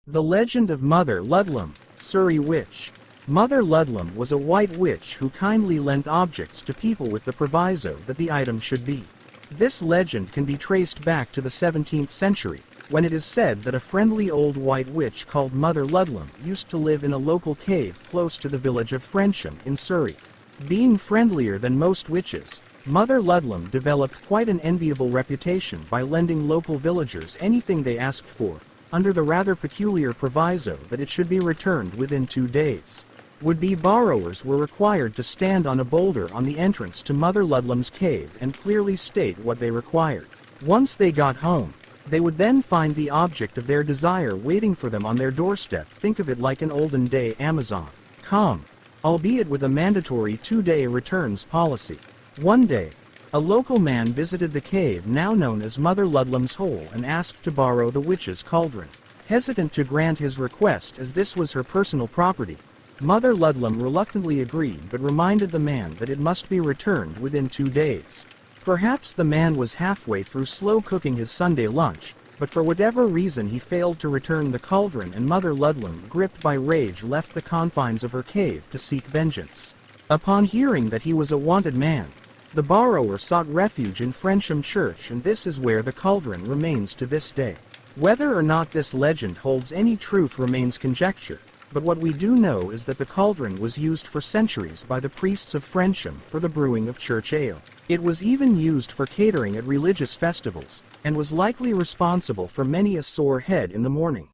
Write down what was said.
The legend of Mother Ludlam, Surrey witch. Mother Ludlam was a white witch who kindly lent objects to people with the proviso that the item should be. This legend can be traced back to the 17th century, when it is said that a friendly old white witch called Mother Ludlam used to live in a local cave close to the village of Frensham in Surrey. Being friendlier than most witches, Mother Ludlam developed quite an enviable reputation by lending local villagers anything they asked for, under the rather peculiar proviso that it should be returned within 2 days. Would-be borrowers were required to stand on a boulder on the entrance to Mother Ludlam's cave and clearly state what they required. Once they got home, they would then find the object of their desire waiting for them on their doorstep. Think of it like an olden-day Amazon.com, albeit with a mandatory 2-day returns policy. One day, a local man visited the cave now known as Mother Ludlam's Hole and asked to borrow the witch's cauldron. Hesitant to grant his request as this was her personal property, Mother Ludlam reluctantly agreed but reminded the man that it must be returned within 2 days. Perhaps the man was halfway through slow cooking his Sunday lunch, but for whatever reason he failed to return the cauldron, and Mother Ludlam, gripped by rage, left the confines of her cave to seek vengeance. Upon hearing that he was a wanted man, the borrower sought refuge in Frensham Church, and this is where the cauldron remains to this day. Whether or not this legend holds any truth remains conjecture, but what we do know is that the cauldron was used for centuries by the priests of Frensham for the brewing of church ale. It was even used for catering at religious festivals, and was likely responsible for many a sore head in the morning.